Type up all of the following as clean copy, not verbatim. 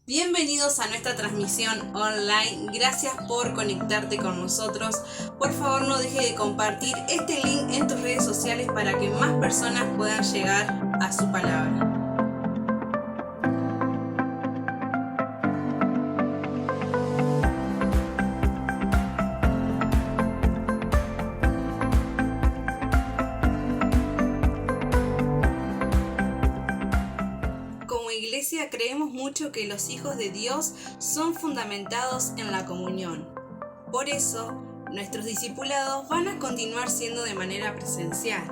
Bienvenidos a nuestra transmisión online. Gracias por conectarte con nosotros. Por favor, no dejes de compartir este link en tus redes sociales para que más personas puedan llegar a su palabra. Iglesia, creemos mucho que los hijos de Dios son fundamentados en la comunión. Por eso, nuestros discipulados van a continuar siendo de manera presencial,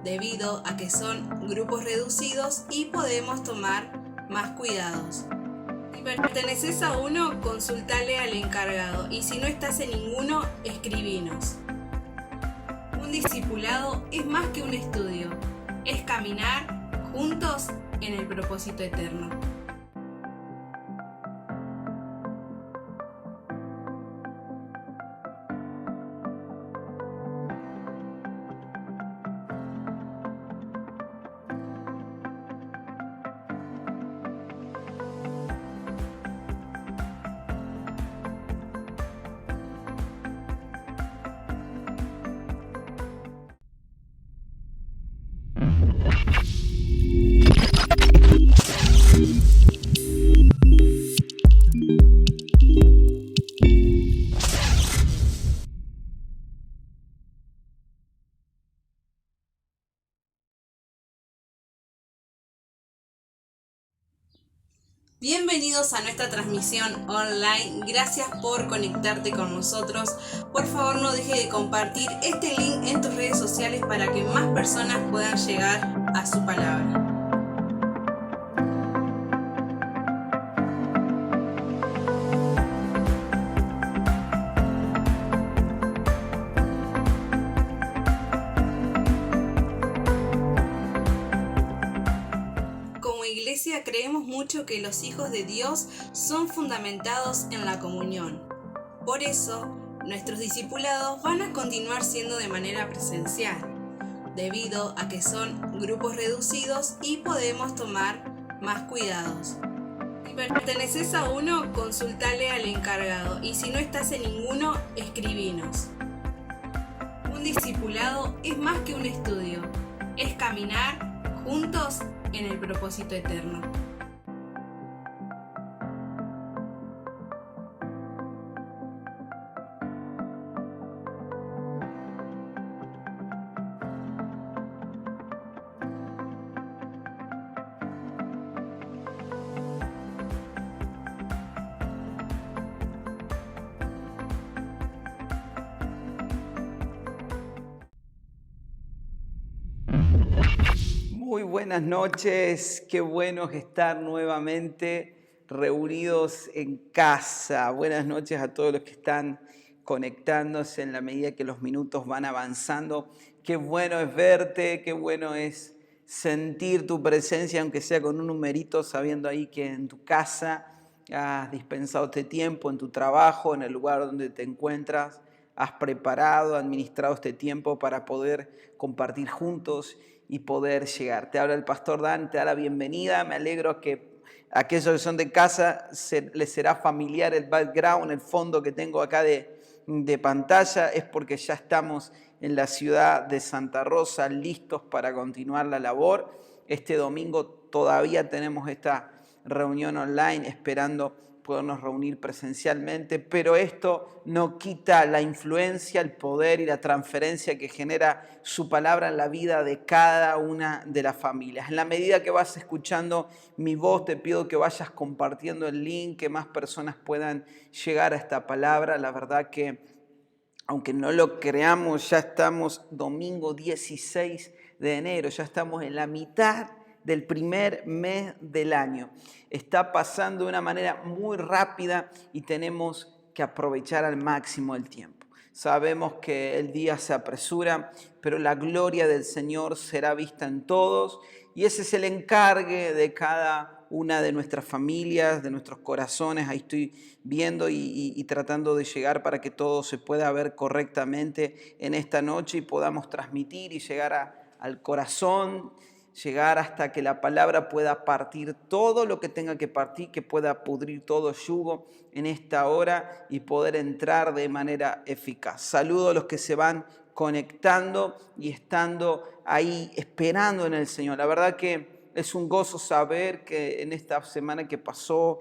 debido a que son grupos reducidos y podemos tomar más cuidados. Si perteneces a uno, consultale al encargado, y si no estás en ninguno, escribinos. Un discipulado es más que un estudio, es caminar juntos en el propósito eterno. Bienvenidos a nuestra transmisión online. Gracias por conectarte con nosotros. Por favor, no dejes de compartir este link en tus redes sociales para que más personas puedan llegar a su palabra. Como iglesia creemos mucho que los hijos de Dios son fundamentados en la comunión. Por eso, nuestros discipulados van a continuar siendo de manera presencial, debido a que son grupos reducidos y podemos tomar más cuidados. Si perteneces a uno, consultale al encargado, y si no estás en ninguno, escribinos. Un discipulado es más que un estudio, es caminar juntos en el propósito eterno. Muy buenas noches, qué bueno estar nuevamente reunidos en casa. Buenas noches a todos los que están conectándose en la medida que los minutos van avanzando. Qué bueno es verte, qué bueno es sentir tu presencia, aunque sea con un numerito, sabiendo ahí que en tu casa has dispensado este tiempo, en tu trabajo, en el lugar donde te encuentras, has preparado, administrado este tiempo para poder compartir juntos y poder llegar. Te habla el pastor Dan, te da la bienvenida. Me alegro que a aquellos que son de casa les será familiar el background, el fondo que tengo acá de pantalla. Es porque ya estamos en la ciudad de Santa Rosa, listos para continuar la labor. Este domingo todavía tenemos esta reunión online esperando podernos reunir presencialmente, pero esto no quita la influencia, el poder y la transferencia que genera su palabra en la vida de cada una de las familias. En la medida que vas escuchando mi voz, te pido que vayas compartiendo el link, que más personas puedan llegar a esta palabra. La verdad que, aunque no lo creamos, ya estamos domingo 16 de enero, ya estamos en la mitad del primer mes del año. Está pasando de una manera muy rápida y tenemos que aprovechar al máximo el tiempo. Sabemos que el día se apresura, pero la gloria del Señor será vista en todos, y ese es el encargue de cada una de nuestras familias, de nuestros corazones. Ahí estoy viendo y tratando de llegar para que todo se pueda ver correctamente en esta noche y podamos transmitir y llegar al corazón, llegar hasta que la palabra pueda partir todo lo que tenga que partir, que pueda pudrir todo yugo en esta hora y poder entrar de manera eficaz. Saludo a los que se van conectando y estando ahí esperando en el Señor. La verdad que es un gozo saber que en esta semana que pasó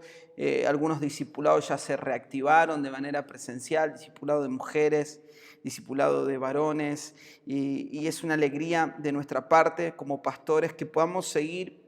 algunos discipulados ya se reactivaron de manera presencial, discipulado de mujeres, discipulado de varones, y es una alegría de nuestra parte como pastores que podamos seguir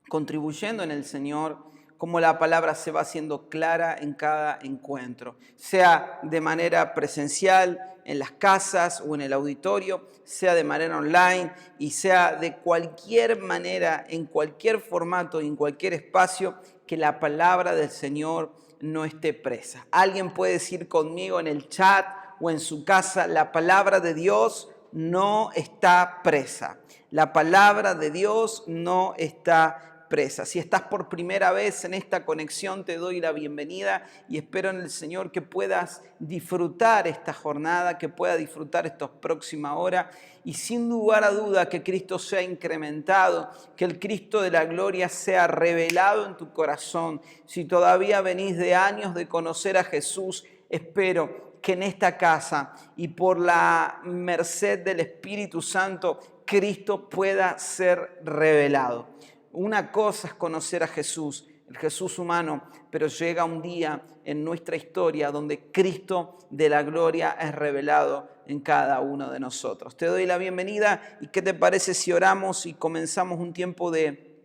contribuyendo en el Señor, como la palabra se va haciendo clara en cada encuentro, sea de manera presencial en las casas o en el auditorio, sea de manera online y sea de cualquier manera, en cualquier formato y en cualquier espacio, que la palabra del Señor no esté presa. Alguien puede decir conmigo en el chat o en su casa: la palabra de Dios no está presa. La palabra de Dios no está presa. Si estás por primera vez en esta conexión, te doy la bienvenida y espero en el Señor que puedas disfrutar esta jornada, que puedas disfrutar esta próxima hora, y sin lugar a duda que Cristo sea incrementado, que el Cristo de la gloria sea revelado en tu corazón. Si todavía venís de años de conocer a Jesús, espero que en esta casa y por la merced del Espíritu Santo, Cristo pueda ser revelado. Una cosa es conocer a Jesús, el Jesús humano, pero llega un día en nuestra historia donde Cristo de la gloria es revelado en cada uno de nosotros. Te doy la bienvenida y ¿qué te parece si oramos y comenzamos un tiempo de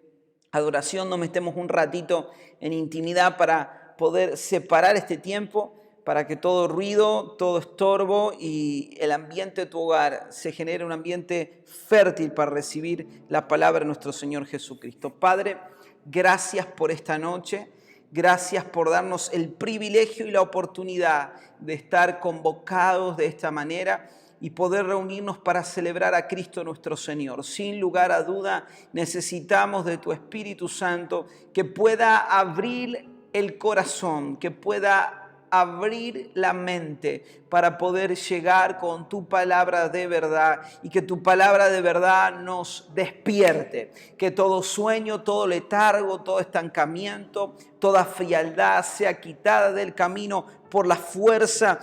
adoración nos metemos un ratito en intimidad para poder separar este tiempo, para que todo ruido, todo estorbo y el ambiente de tu hogar se genere un ambiente fértil para recibir la palabra de nuestro Señor Jesucristo. Padre, gracias por esta noche, gracias por darnos el privilegio y la oportunidad de estar convocados de esta manera y poder reunirnos para celebrar a Cristo nuestro Señor. Sin lugar a duda, necesitamos de tu Espíritu Santo que pueda abrir el corazón, que pueda abrir la mente para poder llegar con tu palabra de verdad y que tu palabra de verdad nos despierte, que todo sueño, todo letargo, todo estancamiento, toda frialdad sea quitada del camino por la fuerza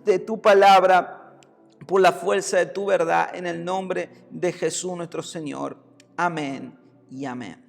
de tu palabra, por la fuerza de tu verdad, en el nombre de Jesús nuestro Señor. Amén y amén.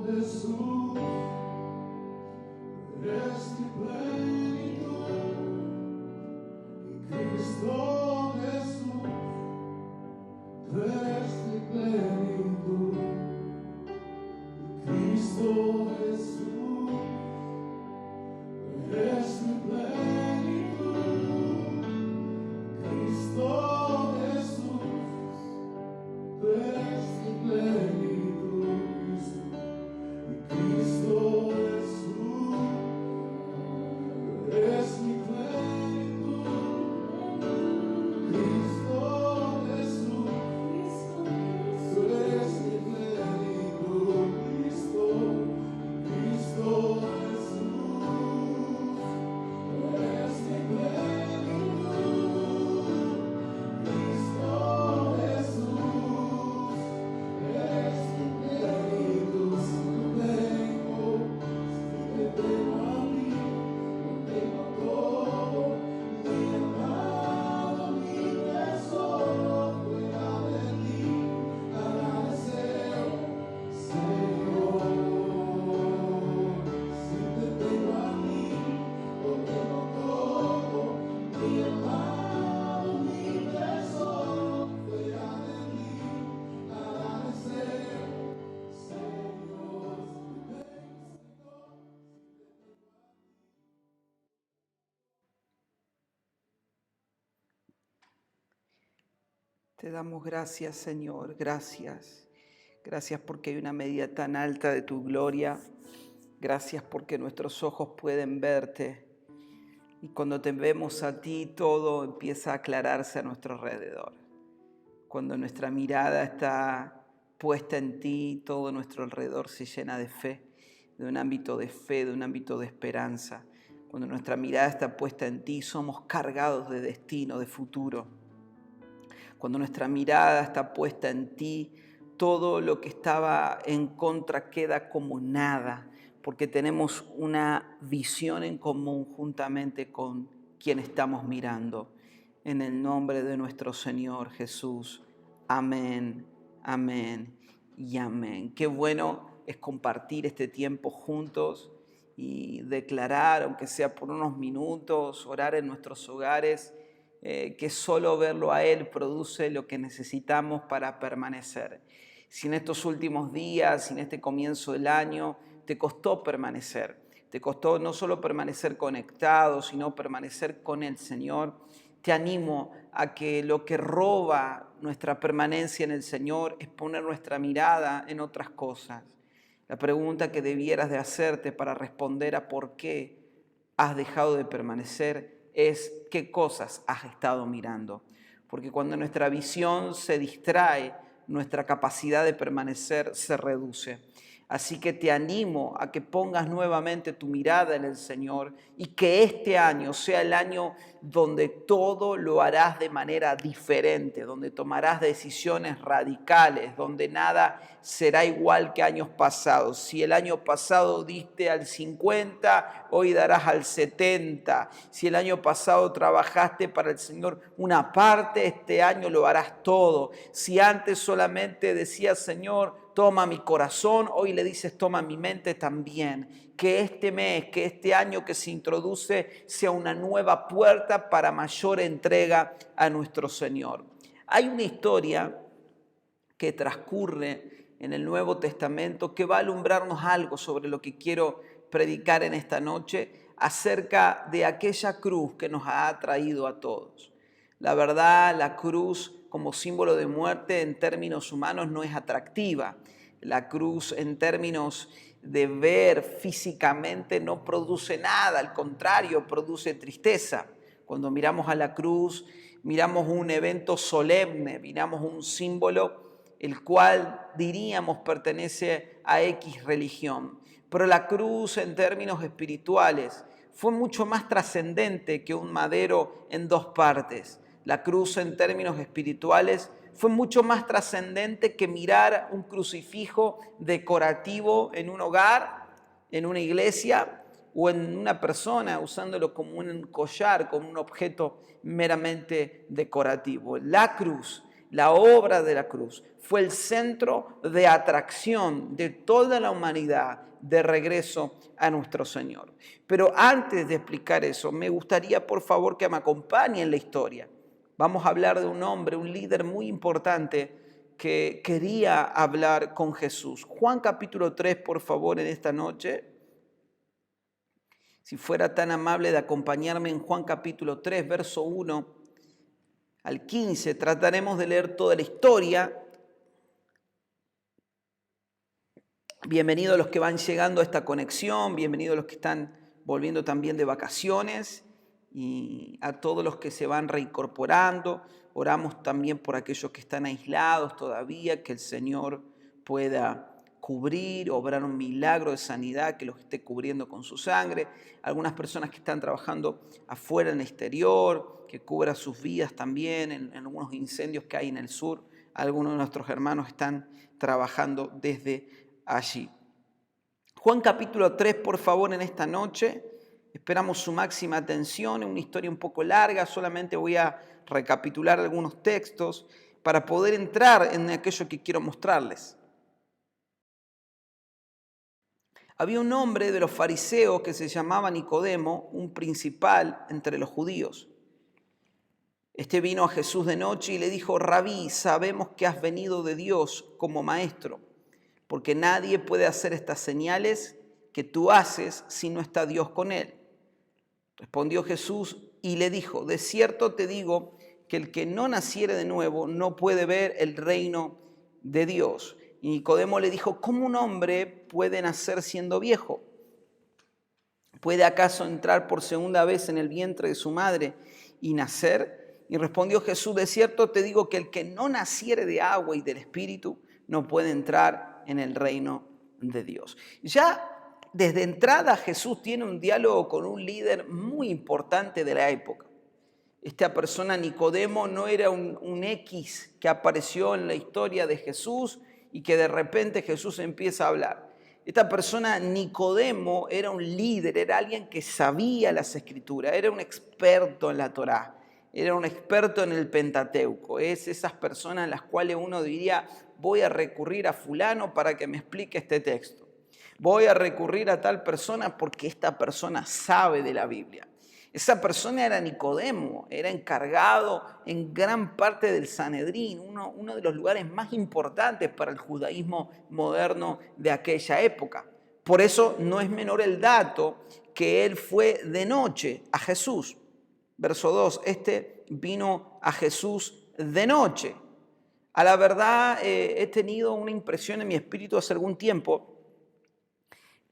Jesús, eres mi plenitud, y Cristo Jesús, tú eres mi plenitud, y Cristo Jesús, eres mi plenitud, Cristo Jesús, tú eres mi plenitud, Cristo Jesús, eres mi plenitud, Cristo Jesús, tú eres mi plenitud, Cristo Jesús, eres mi plenitud, Cristo Jesús, eres mi plenitud. Si te tengo a mí, lo tengo todo, mi amado, mi tesoro, fuera de ti, nada deseo, Señor. Si te tengo a mí, lo tengo todo, mi amado, mi tesoro, fuera de ti, nada deseo, Señor. Te damos gracias, Señor, gracias. Gracias porque hay una medida tan alta de tu gloria. Gracias porque nuestros ojos pueden verte. Y cuando te vemos a ti, todo empieza a aclararse a nuestro alrededor. Cuando nuestra mirada está puesta en ti, todo nuestro alrededor se llena de fe, de un ámbito de fe, de un ámbito de esperanza. Cuando nuestra mirada está puesta en ti, somos cargados de destino, de futuro. Cuando nuestra mirada está puesta en ti, todo lo que estaba en contra queda como nada, porque tenemos una visión en común juntamente con quien estamos mirando. En el nombre de nuestro Señor Jesús. Amén, amén y amén. Qué bueno es compartir este tiempo juntos y declarar, aunque sea por unos minutos, orar en nuestros hogares, que solo verlo a Él produce lo que necesitamos para permanecer. Si en estos últimos días, si en este comienzo del año, te costó permanecer, te costó no solo permanecer conectado, sino permanecer con el Señor, te animo a que lo que roba nuestra permanencia en el Señor es poner nuestra mirada en otras cosas. La pregunta que debieras de hacerte para responder a por qué has dejado de permanecer es qué cosas has estado mirando. Porque cuando nuestra visión se distrae, nuestra capacidad de permanecer se reduce. Así que te animo a que pongas nuevamente tu mirada en el Señor y que este año sea el año donde todo lo harás de manera diferente, donde tomarás decisiones radicales, donde nada será igual que años pasados. Si el año pasado diste al 50, hoy darás al 70. Si el año pasado trabajaste para el Señor una parte, este año lo harás todo. Si antes solamente decías, Señor, toma mi corazón, hoy le dices, toma mi mente también. Que este mes, que este año que se introduce sea una nueva puerta para mayor entrega a nuestro Señor. Hay una historia que transcurre en el Nuevo Testamento que va a alumbrarnos algo sobre lo que quiero predicar en esta noche acerca de aquella cruz que nos ha traído a todos. La verdad, la cruz como símbolo de muerte en términos humanos no es atractiva. La cruz en términos de ver físicamente no produce nada, al contrario, produce tristeza. Cuando miramos a la cruz, miramos un evento solemne, miramos un símbolo el cual diríamos pertenece a X religión. Pero la cruz en términos espirituales fue mucho más trascendente que un madero en dos partes. La cruz en términos espirituales fue mucho más trascendente que mirar un crucifijo decorativo en un hogar, en una iglesia o en una persona usándolo como un collar, como un objeto meramente decorativo. La cruz La obra de la cruz fue el centro de atracción de toda la humanidad de regreso a nuestro Señor. Pero antes de explicar eso, me gustaría por favor que me acompañen en la historia. Vamos a hablar de un hombre, un líder muy importante que quería hablar con Jesús. Juan capítulo 3, por favor, en esta noche. Si fuera tan amable de acompañarme en Juan capítulo 3, verso 1 al 15, trataremos de leer toda la historia. Bienvenidos los que van llegando a esta conexión, bienvenidos los que están volviendo también de vacaciones y a todos los que se van reincorporando. Oramos también por aquellos que están aislados todavía, que el Señor pueda cubrir, obrar un milagro de sanidad, que los esté cubriendo con su sangre. Algunas personas que están trabajando afuera en el exterior, que cubra sus vidas también en algunos incendios que hay en el sur. Algunos de nuestros hermanos están trabajando desde allí. Juan capítulo 3, por favor, en esta noche. Esperamos su máxima atención. Es una historia un poco larga, solamente voy a recapitular algunos textos para poder entrar en aquello que quiero mostrarles. Había un hombre de los fariseos que se llamaba Nicodemo, un principal entre los judíos. Este vino a Jesús de noche y le dijo: Rabí, sabemos que has venido de Dios como maestro, porque nadie puede hacer estas señales que tú haces si no está Dios con él. Respondió Jesús y le dijo: de cierto te digo que el que no naciere de nuevo no puede ver el reino de Dios. Y Nicodemo le dijo: ¿cómo un hombre puede nacer siendo viejo? ¿Puede acaso entrar por segunda vez en el vientre de su madre y nacer? Y respondió Jesús: de cierto te digo que el que no naciere de agua y del Espíritu no puede entrar en el reino de Dios. Ya desde entrada Jesús tiene un diálogo con un líder muy importante de la época. Esta persona, Nicodemo, no era un X que apareció en la historia de Jesús y que de repente Jesús empieza a hablar. Esta persona, Nicodemo, era un líder, era alguien que sabía las Escrituras, era un experto en la Torá, era un experto en el Pentateuco. Es esas personas en las cuales uno diría: voy a recurrir a fulano para que me explique este texto. Voy a recurrir a tal persona porque esta persona sabe de la Biblia. Esa persona era Nicodemo, era encargado en gran parte del Sanedrín, uno de los lugares más importantes para el judaísmo moderno de aquella época. Por eso no es menor el dato que él fue de noche a Jesús. Verso 2, este vino a Jesús de noche. A la verdad, he tenido una impresión en mi espíritu hace algún tiempo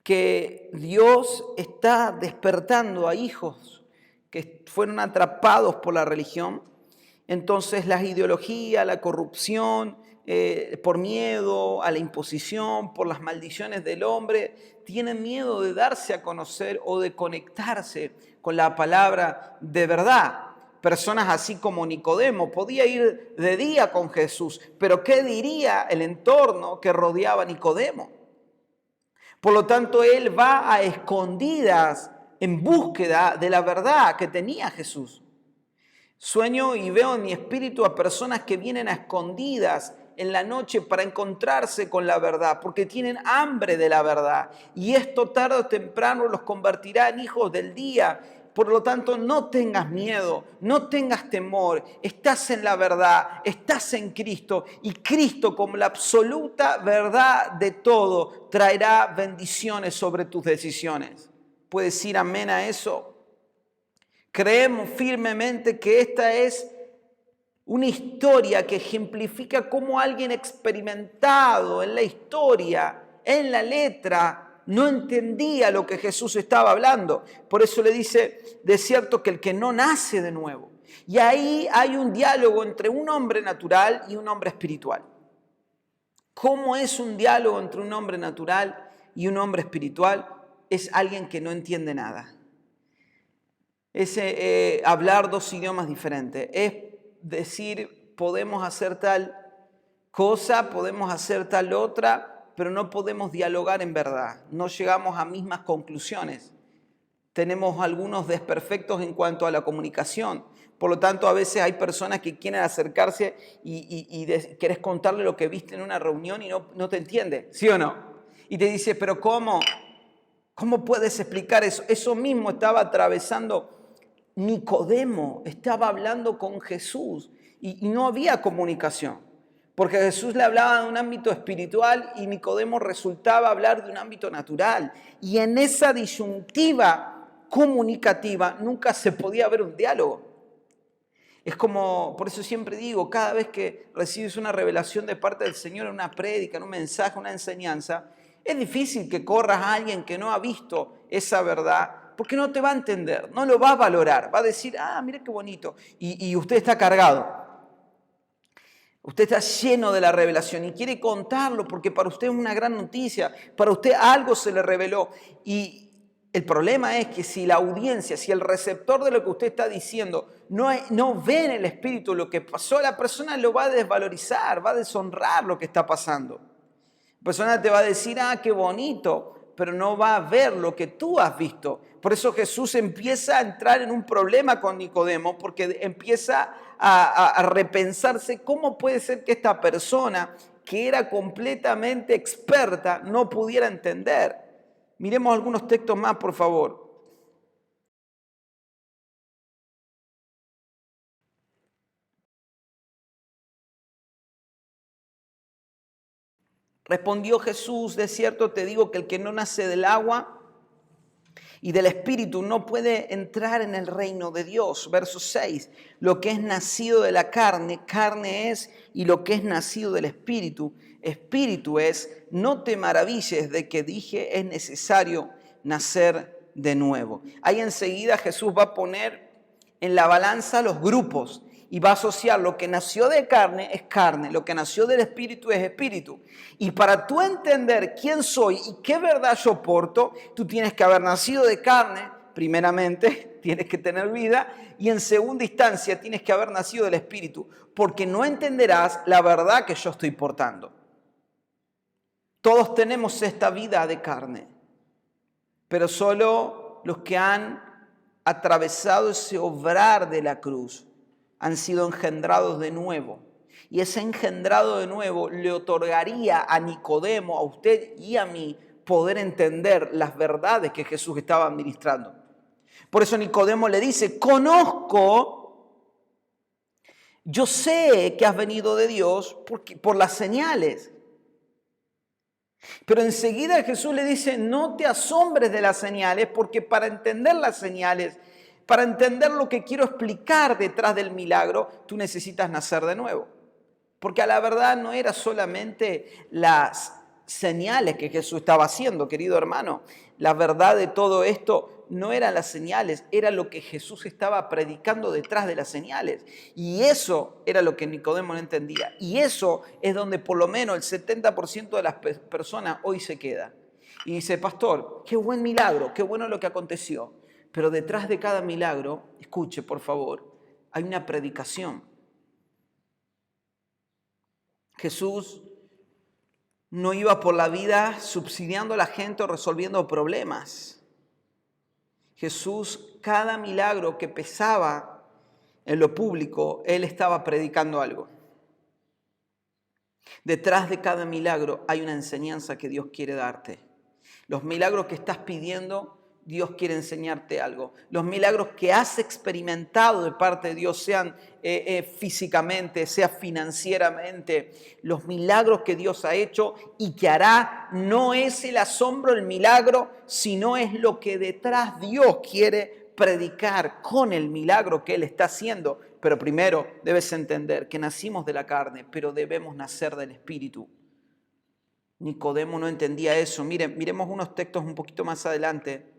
que Dios está despertando a hijos que fueron atrapados por la religión. Entonces las ideologías, la corrupción, por miedo a la imposición, por las maldiciones del hombre, tienen miedo de darse a conocer o de conectarse con la palabra de verdad. Personas así como Nicodemo podía ir de día con Jesús, pero ¿qué diría el entorno que rodeaba a Nicodemo? Por lo tanto, él va a escondidas en búsqueda de la verdad que tenía Jesús. Sueño y veo en mi espíritu a personas que vienen a escondidas en la noche para encontrarse con la verdad, porque tienen hambre de la verdad. Y esto tarde o temprano los convertirá en hijos del día. Por lo tanto, no tengas miedo, no tengas temor. Estás en la verdad, estás en Cristo. Y Cristo, como la absoluta verdad de todo, traerá bendiciones sobre tus decisiones. ¿Puedes decir amén a eso? Creemos firmemente que esta es una historia que ejemplifica cómo alguien experimentado en la historia, en la letra, no entendía lo que Jesús estaba hablando. Por eso le dice: de cierto que el que no nace de nuevo. Y ahí hay un diálogo entre un hombre natural y un hombre espiritual. ¿Cómo es un diálogo entre un hombre natural y un hombre espiritual? Es alguien que no entiende nada. Es hablar dos idiomas diferentes. Es decir, podemos hacer tal cosa, podemos hacer tal otra, pero no podemos dialogar en verdad. No llegamos a mismas conclusiones. tenemos algunos desperfectos en cuanto a la comunicación. Por lo tanto, a veces hay personas que quieren acercarse y querés contarle lo que viste en una reunión y no te entiende, ¿sí o no? Y te dice, pero ¿cómo? ¿Cómo puedes explicar eso? Eso mismo estaba atravesando Nicodemo, estaba hablando con Jesús y no había comunicación. Porque Jesús le hablaba de un ámbito espiritual y Nicodemo resultaba hablar de un ámbito natural. Y en esa disyuntiva comunicativa nunca se podía haber un diálogo. Es como, por eso siempre digo, cada vez que recibes una revelación de parte del Señor en una prédica, en un mensaje, una enseñanza, es difícil que corras a alguien que no ha visto esa verdad, porque no te va a entender, no lo va a valorar, va a decir, mira qué bonito, y usted está cargado. Usted está lleno de la revelación y quiere contarlo porque para usted es una gran noticia, para usted algo se le reveló. Y el problema es que si la audiencia, si el receptor de lo que usted está diciendo no ve en el espíritu lo que pasó, la persona lo va a desvalorizar, va a deshonrar lo que está pasando. La persona te va a decir, qué bonito, pero no va a ver lo que tú has visto. Por eso Jesús empieza a entrar en un problema con Nicodemo, porque empieza a repensarse cómo puede ser que esta persona, que era completamente experta, no pudiera entender. Miremos algunos textos más, por favor. Respondió Jesús, de cierto te digo que el que no nace del agua y del Espíritu no puede entrar en el reino de Dios. Verso 6, lo que es nacido de la carne, carne es, y lo que es nacido del Espíritu, Espíritu es. No te maravilles de que dije es necesario nacer de nuevo. Ahí enseguida Jesús va a poner en la balanza los grupos y va a asociar lo que nació de carne es carne, lo que nació del espíritu es espíritu. Y para tú entender quién soy y qué verdad yo porto, tú tienes que haber nacido de carne, primeramente, tienes que tener vida, y en segunda instancia tienes que haber nacido del espíritu, porque no entenderás la verdad que yo estoy portando. Todos tenemos esta vida de carne, pero solo los que han atravesado ese obrar de la cruz han sido engendrados de nuevo. Y ese engendrado de nuevo le otorgaría a Nicodemo, a usted y a mí, poder entender las verdades que Jesús estaba administrando. Por eso Nicodemo le dice, conozco, yo sé que has venido de Dios por las señales. Pero enseguida Jesús le dice, no te asombres de las señales, porque para entender las señales, para entender lo que quiero explicar detrás del milagro, tú necesitas nacer de nuevo. Porque a la verdad no era solamente las señales que Jesús estaba haciendo, querido hermano. La verdad de todo esto no eran las señales, era lo que Jesús estaba predicando detrás de las señales. Y eso era lo que Nicodemo no entendía. Y eso es donde por lo menos el 70% de las personas hoy se queda. Y dice, pastor, qué buen milagro, qué bueno lo que aconteció. Pero detrás de cada milagro, escuche por favor, hay una predicación. Jesús no iba por la vida subsidiando a la gente o resolviendo problemas. Jesús, cada milagro que pesaba en lo público, Él estaba predicando algo. Detrás de cada milagro hay una enseñanza que Dios quiere darte. Los milagros que estás pidiendo, Dios quiere enseñarte algo. Los milagros que has experimentado de parte de Dios, sean físicamente, sea financieramente, los milagros que Dios ha hecho y que hará, no es el asombro el milagro, sino es lo que detrás Dios quiere predicar con el milagro que Él está haciendo. Pero primero debes entender que nacimos de la carne, pero debemos nacer del Espíritu. Nicodemo no entendía eso. Miremos unos textos un poquito más adelante.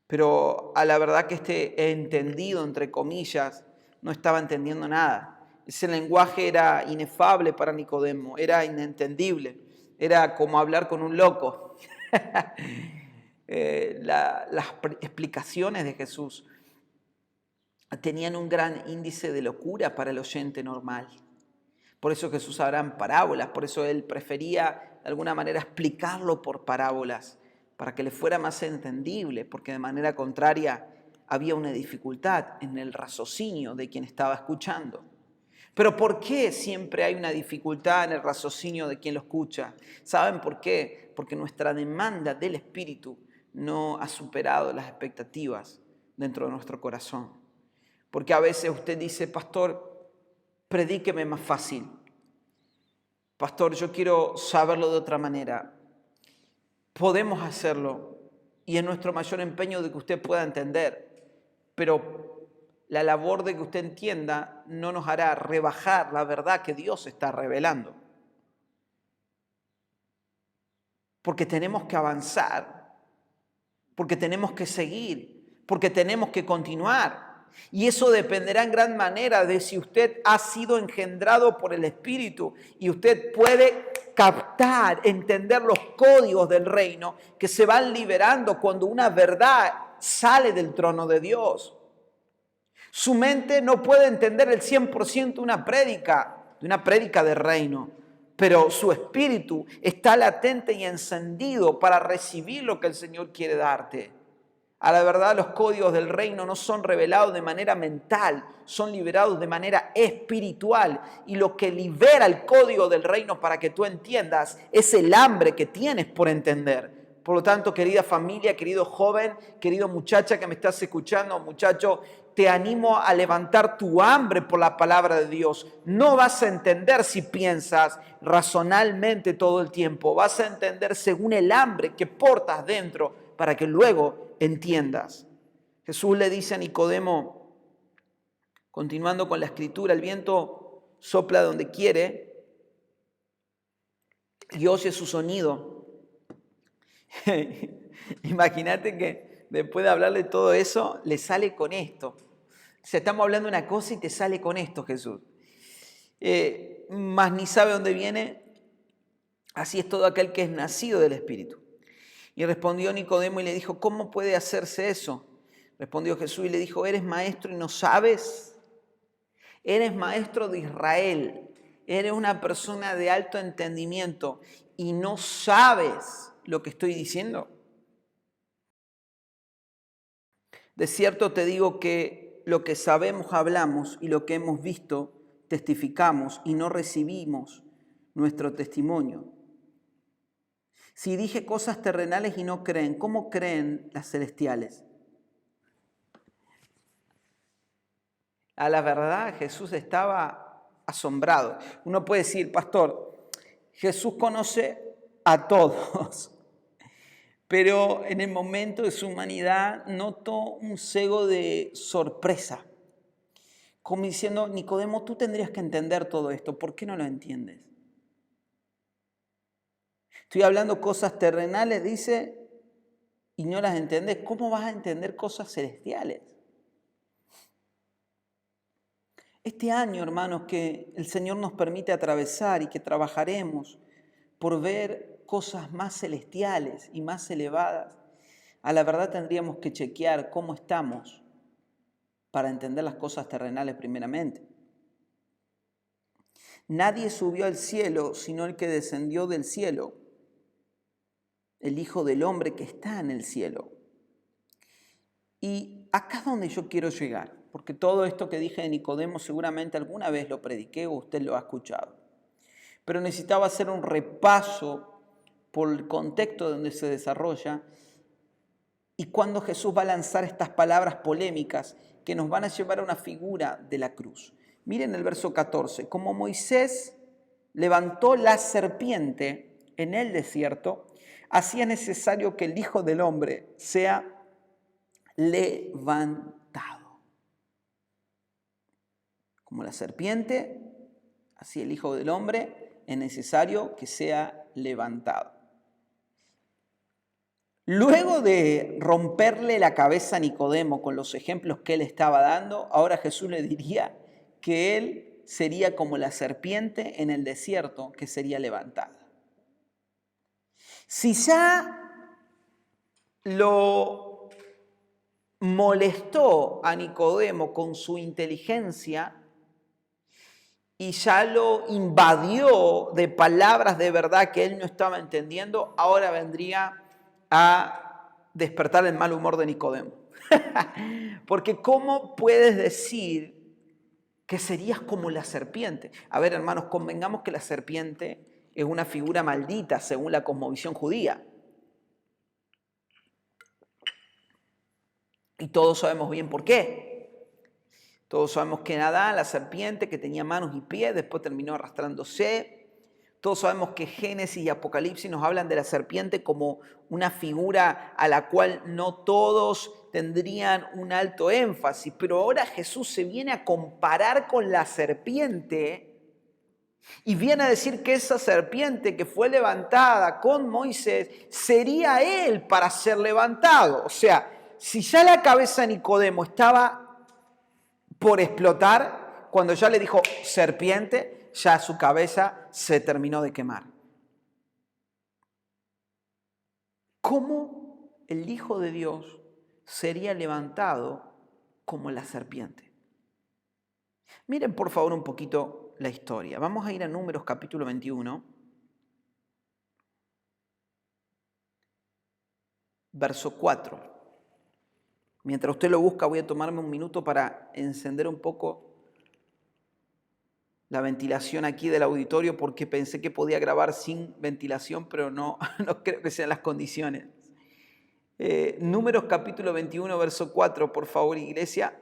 Pero a la verdad que este entendido, entre comillas, no estaba entendiendo nada. Ese lenguaje era inefable para Nicodemo, era inentendible. Era como hablar con un loco. Las explicaciones de Jesús tenían un gran índice de locura para el oyente normal. Por eso Jesús hablaba en parábolas, por eso Él prefería de alguna manera explicarlo por parábolas. para que le fuera más entendible, porque de manera contraria había una dificultad en el raciocinio de quien estaba escuchando. Pero ¿por qué siempre hay una dificultad en el raciocinio de quien lo escucha? ¿Saben por qué? Porque nuestra demanda del Espíritu no ha superado las expectativas dentro de nuestro corazón. Porque a veces usted dice, pastor, predíqueme más fácil. Pastor, yo quiero saberlo de otra manera. Podemos hacerlo y es nuestro mayor empeño de que usted pueda entender, pero la labor de que usted entienda no nos hará rebajar la verdad que Dios está revelando. Porque tenemos que avanzar, porque tenemos que seguir, porque tenemos que continuar. Y eso dependerá en gran manera de si usted ha sido engendrado por el Espíritu y usted puede captar, entender los códigos del reino que se van liberando cuando una verdad sale del trono de Dios. Su mente no puede entender el 100% de una prédica de reino, pero su espíritu está latente y encendido para recibir lo que el Señor quiere darte. A la verdad, los códigos del reino no son revelados de manera mental, son liberados de manera espiritual. Y lo que libera el código del reino para que tú entiendas es el hambre que tienes por entender. Por lo tanto, querida familia, querido joven, querido muchacha que me estás escuchando, muchacho, te animo a levantar tu hambre por la palabra de Dios. No vas a entender si piensas razonalmente todo el tiempo. Vas a entender según el hambre que portas dentro para que luego entiendas. Jesús le dice a Nicodemo, continuando con la escritura, el viento sopla donde quiere y oye su sonido. Imagínate que después de hablarle todo eso, le sale con esto. O sea, estamos hablando de una cosa y te sale con esto, Jesús. Mas ni sabe dónde viene, así es todo aquel que es nacido del Espíritu. Y respondió Nicodemo y le dijo, ¿cómo puede hacerse eso? Respondió Jesús y le dijo, ¿eres maestro y no sabes? Eres maestro de Israel, eres una persona de alto entendimiento y no sabes lo que estoy diciendo. De cierto te digo que lo que sabemos hablamos y lo que hemos visto testificamos y no recibimos nuestro testimonio. Si dije cosas terrenales y no creen, ¿cómo creen las celestiales? A la verdad, Jesús estaba asombrado. Uno puede decir, pastor, Jesús conoce a todos, pero en el momento de su humanidad noto un cego de sorpresa, como diciendo, Nicodemo, tú tendrías que entender todo esto, ¿por qué no lo entiendes? Estoy hablando cosas terrenales, dice, y no las entendés. ¿Cómo vas a entender cosas celestiales? Este año, hermanos, que el Señor nos permite atravesar y que trabajaremos por ver cosas más celestiales y más elevadas, a la verdad tendríamos que chequear cómo estamos para entender las cosas terrenales primeramente. Nadie subió al cielo sino el que descendió del cielo, el Hijo del Hombre que está en el cielo. Y acá es donde yo quiero llegar, porque todo esto que dije de Nicodemo seguramente alguna vez lo prediqué o usted lo ha escuchado. Pero necesitaba hacer un repaso por el contexto donde se desarrolla y cuando Jesús va a lanzar estas palabras polémicas que nos van a llevar a una figura de la cruz. Miren el verso 14. Como Moisés levantó la serpiente en el desierto, así es necesario que el Hijo del Hombre sea levantado. Como la serpiente, así el Hijo del Hombre es necesario que sea levantado. Luego de romperle la cabeza a Nicodemo con los ejemplos que él estaba dando, ahora Jesús le diría que él sería como la serpiente en el desierto que sería levantada. Si ya lo molestó a Nicodemo con su inteligencia y ya lo invadió de palabras de verdad que él no estaba entendiendo, ahora vendría a despertar el mal humor de Nicodemo. Porque ¿cómo puedes decir que serías como la serpiente? A ver, hermanos, convengamos que la serpiente es una figura maldita según la cosmovisión judía. Y todos sabemos bien por qué. Todos sabemos que Adán, la serpiente que tenía manos y pies, después terminó arrastrándose. Todos sabemos que Génesis y Apocalipsis nos hablan de la serpiente como una figura a la cual no todos tendrían un alto énfasis. Pero ahora Jesús se viene a comparar con la serpiente y viene a decir que esa serpiente que fue levantada con Moisés sería él para ser levantado. O sea, si ya la cabeza de Nicodemo estaba por explotar, cuando ya le dijo serpiente, ya su cabeza se terminó de quemar. ¿Cómo el Hijo de Dios sería levantado como la serpiente? Miren por favor un poquito la historia. Vamos a ir a Números capítulo 21, verso 4. Mientras usted lo busca, voy a tomarme un minuto para encender un poco la ventilación aquí del auditorio porque pensé que podía grabar sin ventilación, pero no creo que sean las condiciones. Números capítulo 21, verso 4, por favor, iglesia.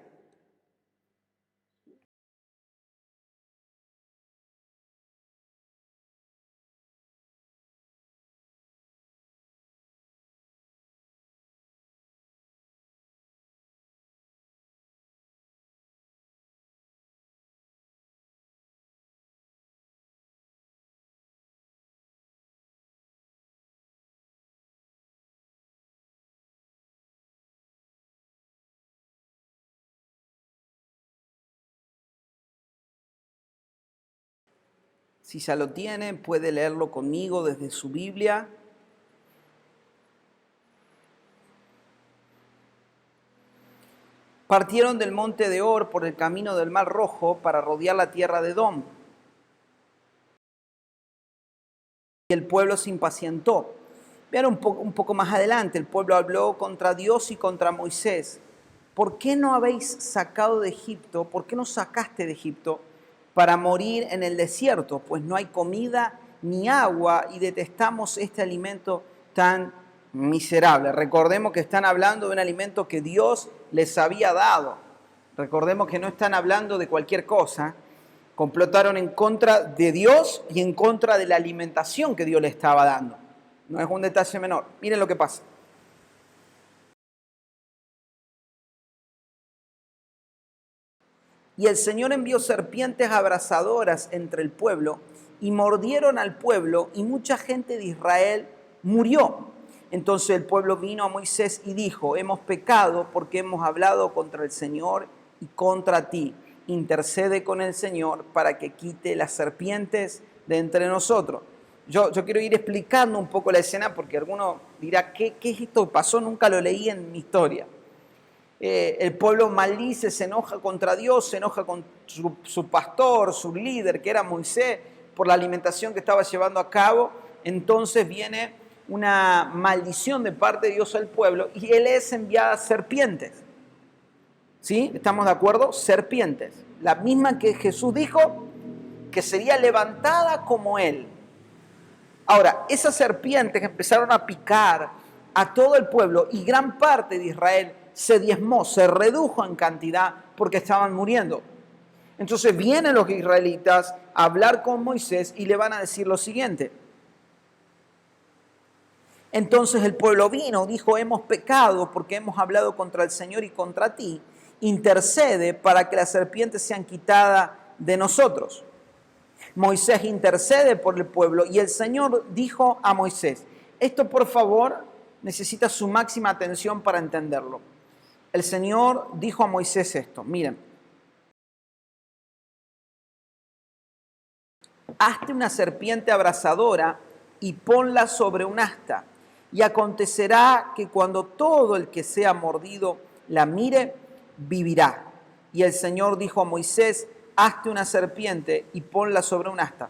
Si ya lo tiene, puede leerlo conmigo desde su Biblia. Partieron del monte de Hor por el camino del Mar Rojo para rodear la tierra de Edom. Y el pueblo se impacientó. Vean un poco más adelante, el pueblo habló contra Dios y contra Moisés. ¿Por qué no habéis sacado de Egipto? ¿Por qué no sacaste de Egipto para morir en el desierto? Pues no hay comida ni agua y detestamos este alimento tan miserable. Recordemos que están hablando de un alimento que Dios les había dado. Recordemos que no están hablando de cualquier cosa. Complotaron en contra de Dios y en contra de la alimentación que Dios les estaba dando. No es un detalle menor. Miren lo que pasa. Y el Señor envió serpientes abrasadoras entre el pueblo y mordieron al pueblo y mucha gente de Israel murió. Entonces el pueblo vino a Moisés y dijo: hemos pecado porque hemos hablado contra el Señor y contra ti. Intercede con el Señor para que quite las serpientes de entre nosotros. Yo quiero ir explicando un poco la escena porque alguno dirá, ¿qué es esto? Pasó, nunca lo leí en mi historia. El pueblo maldice, se enoja contra Dios, se enoja con su pastor, su líder, que era Moisés, por la alimentación que estaba llevando a cabo. Entonces viene una maldición de parte de Dios al pueblo y él es enviada serpientes. ¿Sí? ¿Estamos de acuerdo? Serpientes. La misma que Jesús dijo que sería levantada como él. Ahora, esas serpientes empezaron a picar a todo el pueblo y gran parte de Israel se diezmó, se redujo en cantidad porque estaban muriendo. Entonces vienen los israelitas a hablar con Moisés y le van a decir lo siguiente. Entonces el pueblo vino, dijo: hemos pecado porque hemos hablado contra el Señor y contra ti. Intercede para que las serpientes sean quitadas de nosotros. Moisés intercede por el pueblo y el Señor dijo a Moisés: esto, por favor, necesita su máxima atención para entenderlo. El Señor dijo a Moisés esto, miren: hazte una serpiente abrasadora y ponla sobre un asta, y acontecerá que cuando todo el que sea mordido la mire, vivirá. Y el Señor dijo a Moisés: hazte una serpiente y ponla sobre un asta,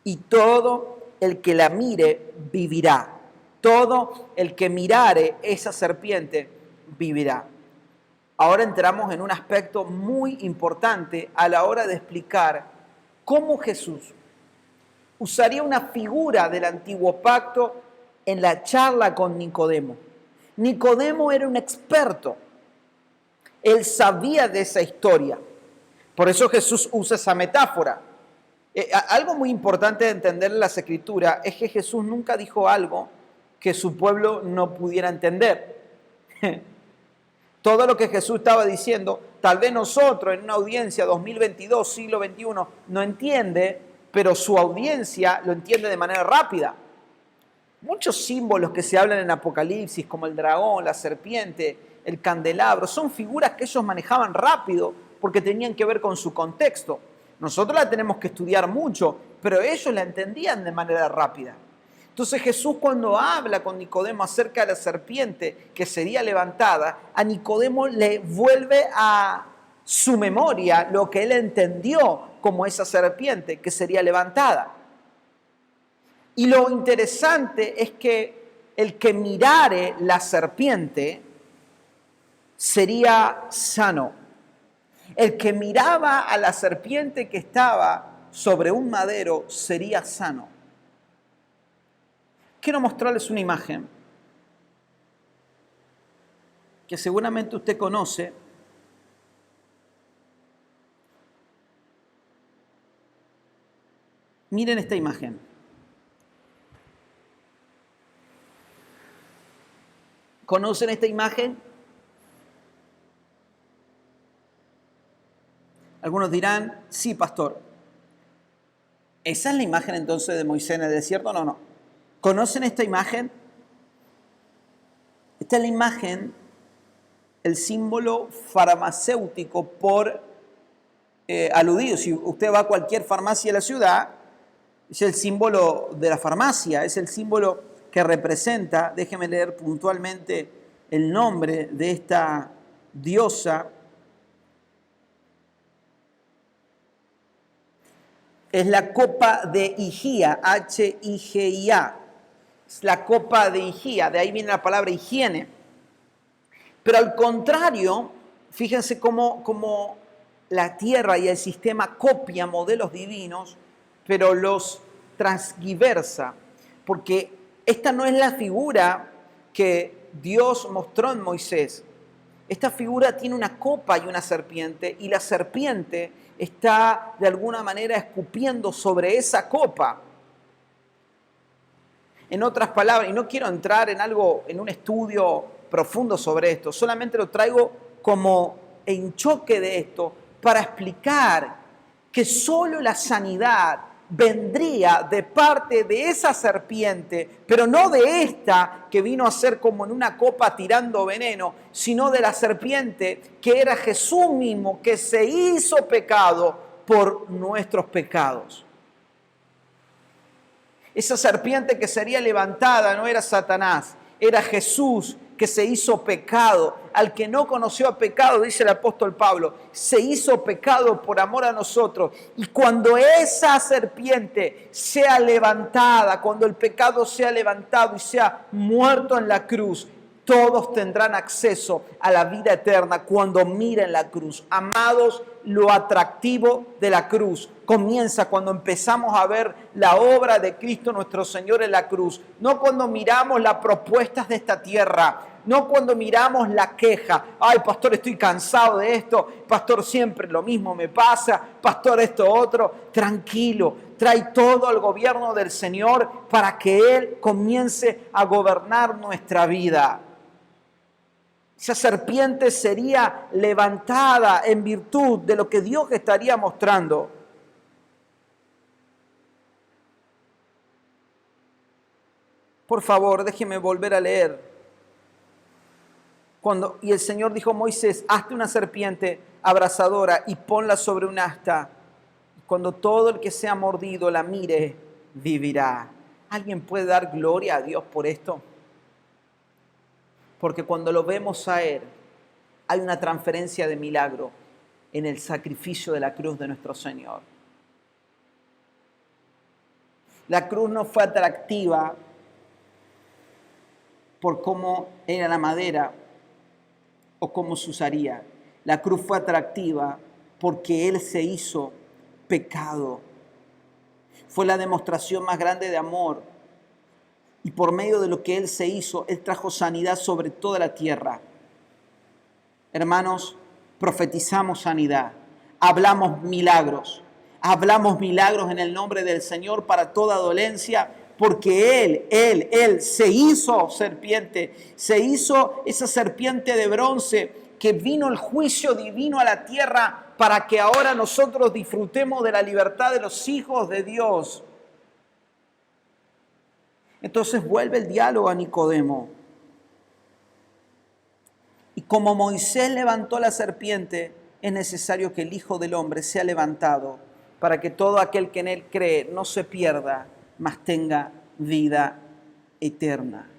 y todo el que la mire vivirá. Todo el que mirare esa serpiente vivirá. Ahora entramos en un aspecto muy importante a la hora de explicar cómo Jesús usaría una figura del antiguo pacto en la charla con Nicodemo. Nicodemo era un experto. Él sabía de esa historia. Por eso Jesús usa esa metáfora. Algo muy importante de entender en las Escrituras es que Jesús nunca dijo algo que su pueblo no pudiera entender. Todo lo que Jesús estaba diciendo, tal vez nosotros en una audiencia 2022, siglo XXI, no entiende, pero su audiencia lo entiende de manera rápida. Muchos símbolos que se hablan en Apocalipsis, como el dragón, la serpiente, el candelabro, son figuras que ellos manejaban rápido porque tenían que ver con su contexto. Nosotros la tenemos que estudiar mucho, pero ellos la entendían de manera rápida. Entonces Jesús, cuando habla con Nicodemo acerca de la serpiente que sería levantada, a Nicodemo le vuelve a su memoria lo que él entendió como esa serpiente que sería levantada. Y lo interesante es que el que mirare la serpiente sería sano. El que miraba a la serpiente que estaba sobre un madero sería sano. Quiero mostrarles una imagen que seguramente usted conoce. Miren esta imagen. ¿Conocen esta imagen? Algunos dirán, sí, pastor. ¿Esa es la imagen entonces de Moisés en el desierto? No. ¿Conocen esta imagen? Esta es la imagen, el símbolo farmacéutico por aludido. Si usted va a cualquier farmacia de la ciudad, es el símbolo de la farmacia, es el símbolo que representa, déjeme leer puntualmente el nombre de esta diosa. Es la copa de Higía, H-I-G-I-A. Es la copa de Higía, de ahí viene la palabra higiene. Pero al contrario, fíjense cómo la tierra y el sistema copia modelos divinos, pero los transgiversa, porque esta no es la figura que Dios mostró en Moisés. Esta figura tiene una copa y una serpiente, y la serpiente está de alguna manera escupiendo sobre esa copa. En otras palabras, y no quiero entrar en un estudio profundo sobre esto, solamente lo traigo como en choque de esto para explicar que solo la sanidad vendría de parte de esa serpiente, pero no de esta que vino a ser como en una copa tirando veneno, sino de la serpiente que era Jesús mismo, que se hizo pecado por nuestros pecados. Esa serpiente que sería levantada no era Satanás, era Jesús que se hizo pecado. Al que no conoció a pecado, dice el apóstol Pablo, se hizo pecado por amor a nosotros. Y cuando esa serpiente sea levantada, cuando el pecado sea levantado y sea muerto en la cruz, todos tendrán acceso a la vida eterna cuando miren la cruz. Amados, lo atractivo de la cruz comienza cuando empezamos a ver la obra de Cristo nuestro Señor en la cruz. No cuando miramos las propuestas de esta tierra, no cuando miramos la queja. Ay, pastor, estoy cansado de esto. Pastor, siempre lo mismo me pasa. Pastor, esto otro. Tranquilo, trae todo al gobierno del Señor para que Él comience a gobernar nuestra vida. Esa serpiente sería levantada en virtud de lo que Dios estaría mostrando. Por favor, déjeme volver a leer. Y el Señor dijo a Moisés, hazte una serpiente abrasadora y ponla sobre un asta. Cuando todo el que sea mordido la mire, vivirá. ¿Alguien puede dar gloria a Dios por esto? Porque cuando lo vemos a Él, hay una transferencia de milagro en el sacrificio de la cruz de nuestro Señor. La cruz no fue atractiva por cómo era la madera o cómo se usaría. La cruz fue atractiva porque Él se hizo pecado. Fue la demostración más grande de amor. Y por medio de lo que Él se hizo, Él trajo sanidad sobre toda la tierra. Hermanos, profetizamos sanidad. Hablamos milagros en el nombre del Señor para toda dolencia, porque Él se hizo serpiente, se hizo esa serpiente de bronce, que vino el juicio divino a la tierra para que ahora nosotros disfrutemos de la libertad de los hijos de Dios. Entonces vuelve el diálogo a Nicodemo. Y como Moisés levantó la serpiente, es necesario que el Hijo del Hombre sea levantado para que todo aquel que en Él cree no se pierda, mas tenga vida eterna.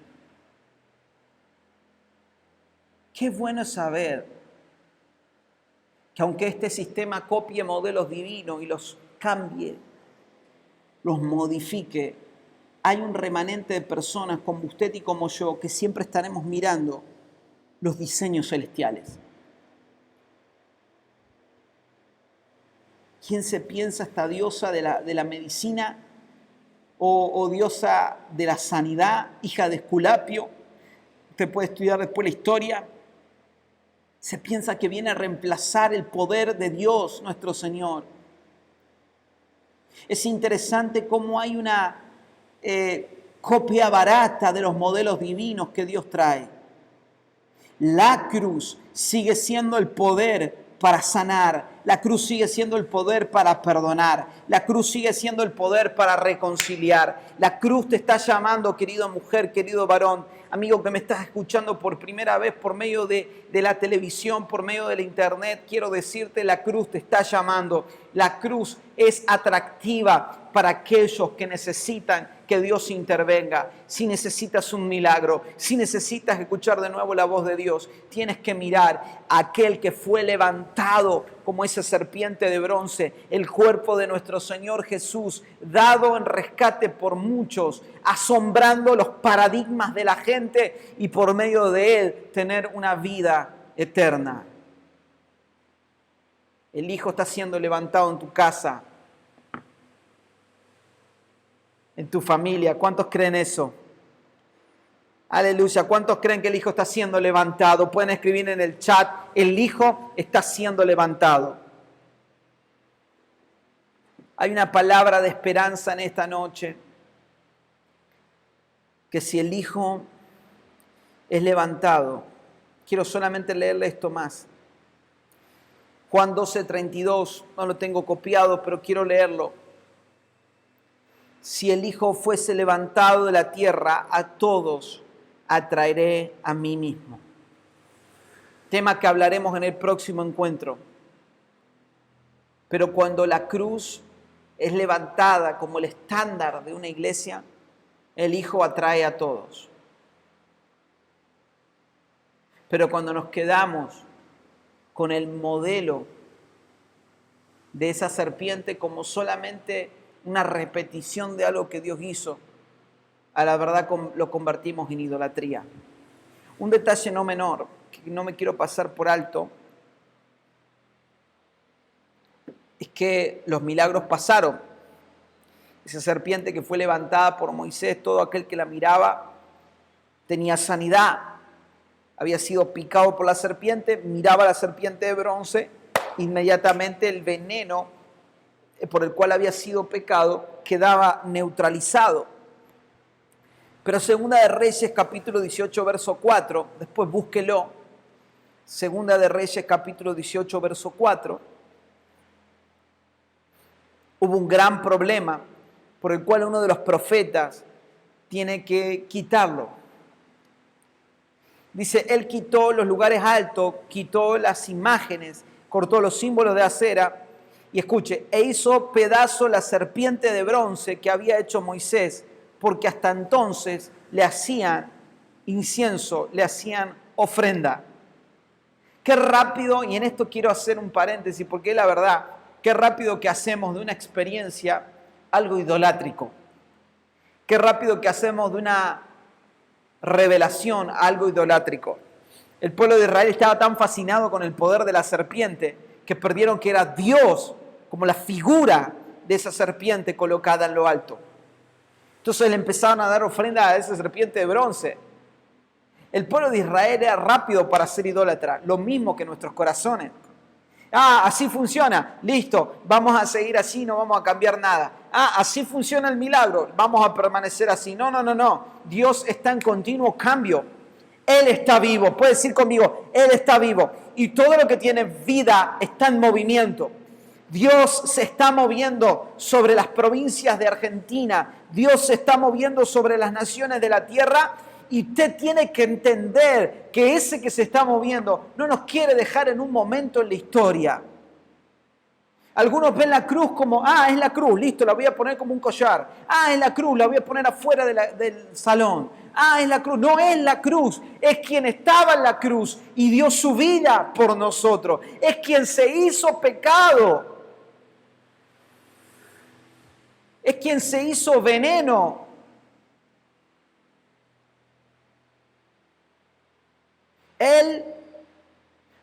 Qué bueno es saber que aunque este sistema copie modelos divinos y los cambie, los modifique, hay un remanente de personas como usted y como yo que siempre estaremos mirando los diseños celestiales. ¿Quién se piensa esta diosa de la medicina o diosa de la sanidad, hija de Esculapio? Usted puede estudiar después la historia. Se piensa que viene a reemplazar el poder de Dios, nuestro Señor. Es interesante cómo hay una copia barata de los modelos divinos que Dios trae. La cruz sigue siendo el poder para sanar. La cruz sigue siendo el poder para perdonar. La cruz sigue siendo el poder para reconciliar. La cruz te está llamando, querida mujer, querido varón, amigo que me estás escuchando por primera vez por medio de la televisión, por medio de la internet. Quiero decirte, la cruz te está llamando. La cruz es atractiva para aquellos que necesitan que Dios intervenga. Si necesitas un milagro, si necesitas escuchar de nuevo la voz de Dios, tienes que mirar a aquel que fue levantado como esa serpiente de bronce, el cuerpo de nuestro Señor Jesús, dado en rescate por muchos, asombrando los paradigmas de la gente y por medio de Él tener una vida eterna. El Hijo está siendo levantado en tu casa, en tu familia. ¿Cuántos creen eso? Aleluya. ¿Cuántos creen que el Hijo está siendo levantado? Pueden escribir en el chat, el Hijo está siendo levantado. Hay una palabra de esperanza en esta noche, que si el Hijo es levantado, quiero solamente leerle esto más. Juan 12:32, no lo tengo copiado, pero quiero leerlo. Si el Hijo fuese levantado de la tierra, a todos atraeré a mí mismo. Tema que hablaremos en el próximo encuentro. Pero cuando la cruz es levantada como el estándar de una iglesia, el Hijo atrae a todos. Pero cuando nos quedamos con el modelo de esa serpiente como solamente una repetición de algo que Dios hizo, a la verdad lo convertimos en idolatría. Un detalle no menor, que no me quiero pasar por alto, es que los milagros pasaron. Esa serpiente que fue levantada por Moisés, todo aquel que la miraba tenía sanidad. Había sido picado por la serpiente, miraba a la serpiente de bronce, inmediatamente el veneno por el cual había sido pecado quedaba neutralizado. Pero Segunda de Reyes capítulo 18 verso 4, después búsquelo, Segunda de Reyes capítulo 18 verso 4, hubo un gran problema por el cual uno de los profetas tiene que quitarlo. Dice, él quitó los lugares altos, quitó las imágenes, cortó los símbolos de acera y escuche, e hizo pedazo la serpiente de bronce que había hecho Moisés, porque hasta entonces le hacían incienso, le hacían ofrenda. Qué rápido, y en esto quiero hacer un paréntesis, porque es la verdad, qué rápido que hacemos de una experiencia algo idolátrico. Qué rápido que hacemos de una revelación a algo idolátrico. El pueblo de Israel estaba tan fascinado con el poder de la serpiente que perdieron que era Dios como la figura de esa serpiente colocada en lo alto. Entonces le empezaron a dar ofrenda a esa serpiente de bronce. El pueblo de Israel era rápido para ser idólatra, lo mismo que nuestros corazones. Así funciona, listo, vamos a seguir así, no vamos a cambiar nada. Así funciona el milagro, vamos a permanecer así. No. Dios está en continuo cambio. Él está vivo, puedes decir conmigo, Él está vivo. Y todo lo que tiene vida está en movimiento. Dios se está moviendo sobre las provincias de Argentina. Dios se está moviendo sobre las naciones de la tierra. Y usted tiene que entender que ese que se está moviendo no nos quiere dejar en un momento en la historia. Algunos ven la cruz como, es la cruz, listo, la voy a poner como un collar. Es la cruz, la voy a poner afuera del salón. Es la cruz. No es la cruz, es quien estaba en la cruz y dio su vida por nosotros. Es quien se hizo pecado. Es quien se hizo veneno. Él,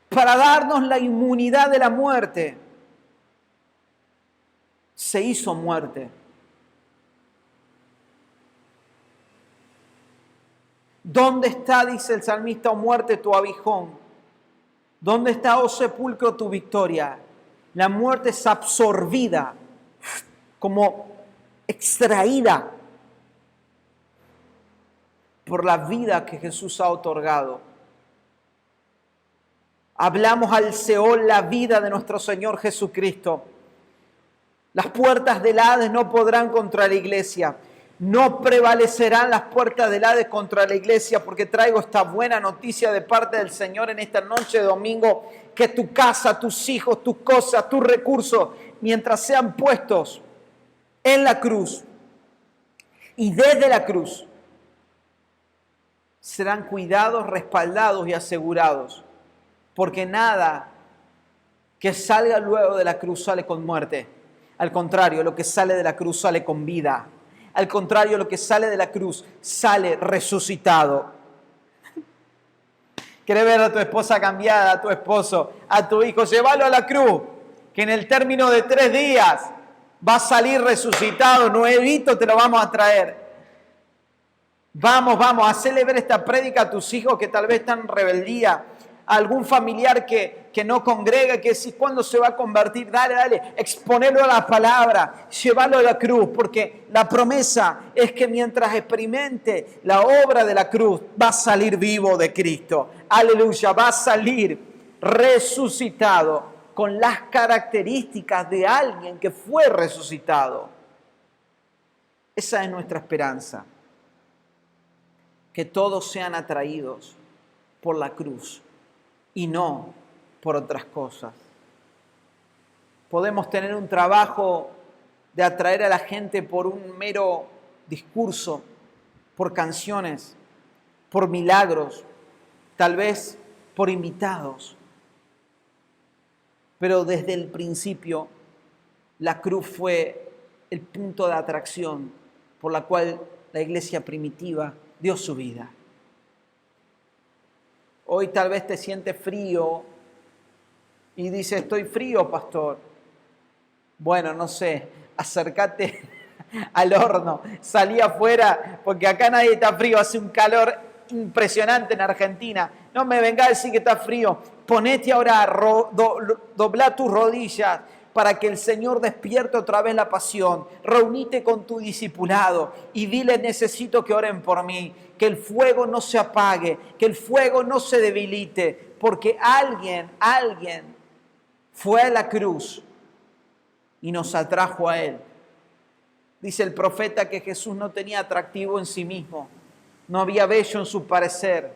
para darnos la inmunidad de la muerte, se hizo muerte. ¿Dónde está, dice el salmista, oh muerte, tu aguijón? ¿Dónde está, oh sepulcro, tu victoria? La muerte es absorbida, como extraída por la vida que Jesús ha otorgado. Hablamos al Seol la vida de nuestro Señor Jesucristo. Las puertas del Hades no podrán contra la iglesia. No prevalecerán las puertas del Hades contra la iglesia, porque traigo esta buena noticia de parte del Señor en esta noche de domingo, que tu casa, tus hijos, tus cosas, tus recursos, mientras sean puestos en la cruz y desde la cruz, serán cuidados, respaldados y asegurados. Porque nada que salga luego de la cruz sale con muerte. Al contrario, lo que sale de la cruz sale con vida. Al contrario, lo que sale de la cruz sale resucitado. ¿Querés ver a tu esposa cambiada, a tu esposo, a tu hijo? Llévalo a la cruz, que en el término de 3 días va a salir resucitado, nuevito te lo vamos a traer. Vamos, hacele ver esta prédica a tus hijos que tal vez están en rebeldía. A algún familiar que no congrega, que si cuándo se va a convertir, dale, exponelo a la palabra, llévalo a la cruz, porque la promesa es que mientras experimente la obra de la cruz, va a salir vivo de Cristo. Aleluya, va a salir resucitado con las características de alguien que fue resucitado. Esa es nuestra esperanza, que todos sean atraídos por la cruz y no por otras cosas. Podemos tener un trabajo de atraer a la gente por un mero discurso, por canciones, por milagros, tal vez por invitados. Pero desde el principio, la cruz fue el punto de atracción por la cual la iglesia primitiva dio su vida. Hoy tal vez te sientes frío y dices, estoy frío, pastor. Bueno, no sé, acércate al horno, salí afuera, porque acá nadie está frío, hace un calor impresionante en Argentina. No me vengas a decir que está frío. Ponete a orar, dobla tus rodillas para que el Señor despierte otra vez la pasión. Reunite con tu discipulado y dile, necesito que oren por mí, que el fuego no se apague, que el fuego no se debilite, porque alguien fue a la cruz y nos atrajo a Él. Dice el profeta que Jesús no tenía atractivo en sí mismo, no había bello en su parecer,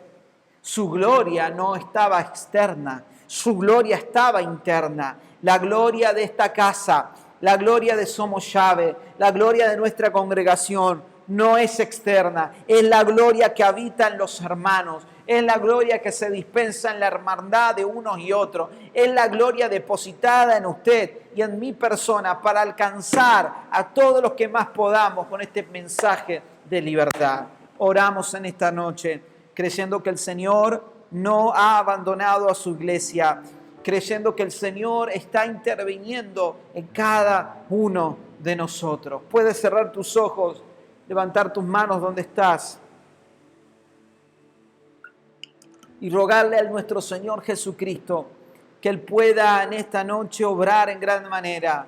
su gloria no estaba externa, su gloria estaba interna. La gloria de esta casa, la gloria de Somos Llave, la gloria de nuestra congregación no es externa, es la gloria que habita en los hermanos, es la gloria que se dispensa en la hermandad de unos y otros, es la gloria depositada en usted y en mi persona para alcanzar a todos los que más podamos con este mensaje de libertad. Oramos en esta noche, creyendo que el Señor no ha abandonado a su iglesia, creyendo que el Señor está interviniendo en cada uno de nosotros. Puedes cerrar tus ojos, levantar tus manos donde estás y rogarle a nuestro Señor Jesucristo que Él pueda en esta noche obrar en gran manera.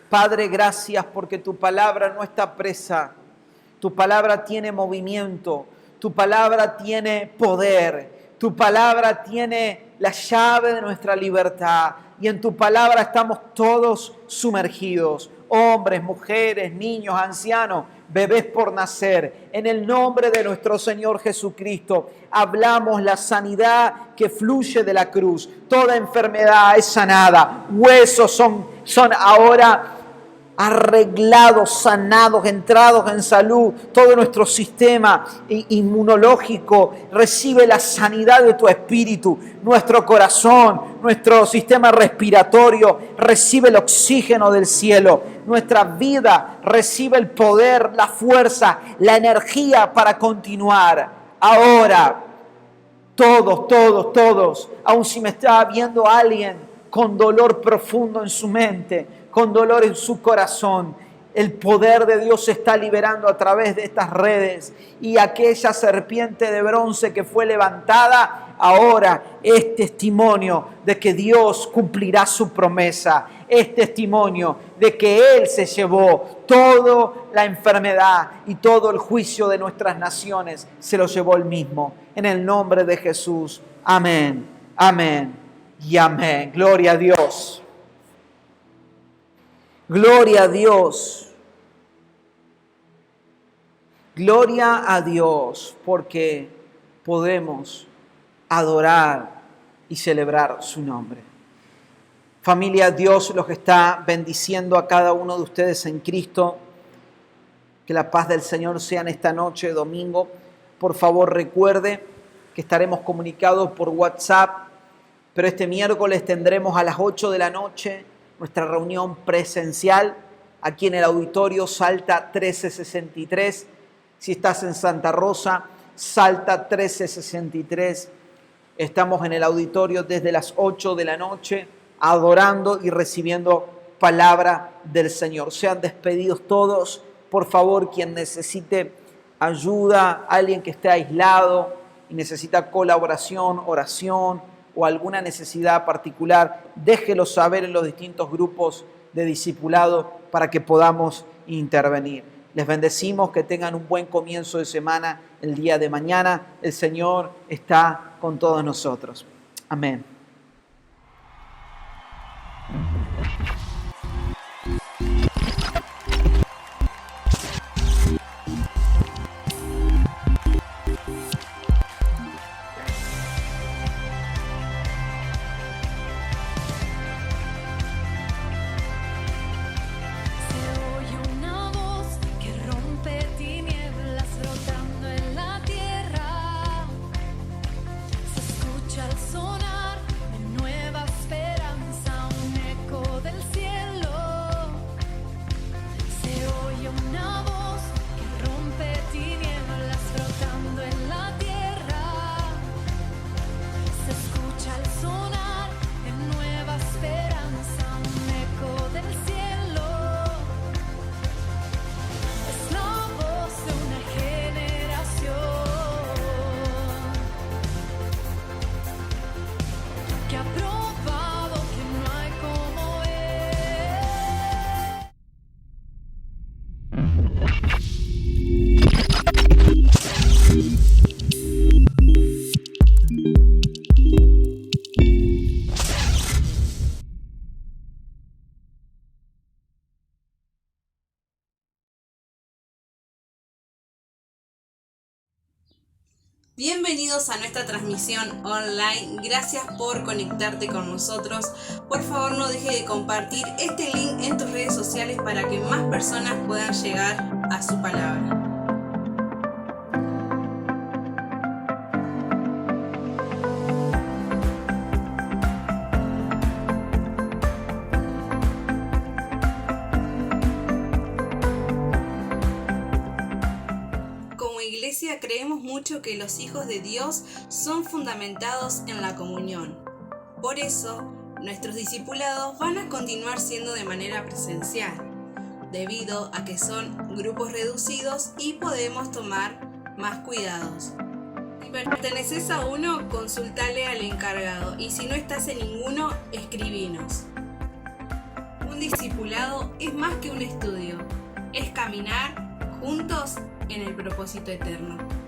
Padre, gracias porque tu palabra no está presa, tu palabra tiene movimiento, tu palabra tiene poder, tu palabra tiene la llave de nuestra libertad y en tu palabra estamos todos sumergidos, hombres, mujeres, niños, ancianos, bebés por nacer. En el nombre de nuestro Señor Jesucristo, hablamos la sanidad que fluye de la cruz. Toda enfermedad es sanada. Huesos son ahora arreglados, sanados, entrados en salud. Todo nuestro sistema inmunológico recibe la sanidad de tu espíritu. Nuestro corazón, nuestro sistema respiratorio recibe el oxígeno del cielo. Nuestra vida recibe el poder, la fuerza, la energía para continuar. Ahora, todos, aun si me está viendo alguien con dolor profundo en su mente, con dolor en su corazón, el poder de Dios se está liberando a través de estas redes, y aquella serpiente de bronce que fue levantada ahora es testimonio de que Dios cumplirá su promesa, es testimonio de que Él se llevó toda la enfermedad y todo el juicio de nuestras naciones, se lo llevó Él mismo. En el nombre de Jesús, amén, amén y amén. Gloria a Dios. Gloria a Dios. Gloria a Dios, porque podemos adorar y celebrar su nombre. Familia, Dios los está bendiciendo a cada uno de ustedes en Cristo. Que la paz del Señor sea en esta noche, domingo. Por favor, recuerde que estaremos comunicados por WhatsApp, pero este miércoles tendremos a las 8 de la noche nuestra reunión presencial aquí en el auditorio Salta 1363. Si estás en Santa Rosa, Salta 1363. Estamos en el auditorio desde las 8 de la noche, adorando y recibiendo palabra del Señor. Sean despedidos todos. Por favor, quien necesite ayuda, alguien que esté aislado y necesita colaboración, oración o alguna necesidad particular, déjelo saber en los distintos grupos de discipulado para que podamos intervenir. Les bendecimos, que tengan un buen comienzo de semana el día de mañana. El Señor está con todos nosotros. Amén. Bienvenidos a nuestra transmisión online. Gracias por conectarte con nosotros. Por favor, no dejes de compartir este link en tus redes sociales para que más personas puedan llegar a su palabra. creemos mucho que los hijos de Dios son fundamentados en la comunión. Por eso, nuestros discipulados van a continuar siendo de manera presencial, debido a que son grupos reducidos y podemos tomar más cuidados. Si perteneces a uno, consultale al encargado, y si no estás en ninguno, escribinos. Un discipulado es más que un estudio, es caminar juntos en el propósito eterno.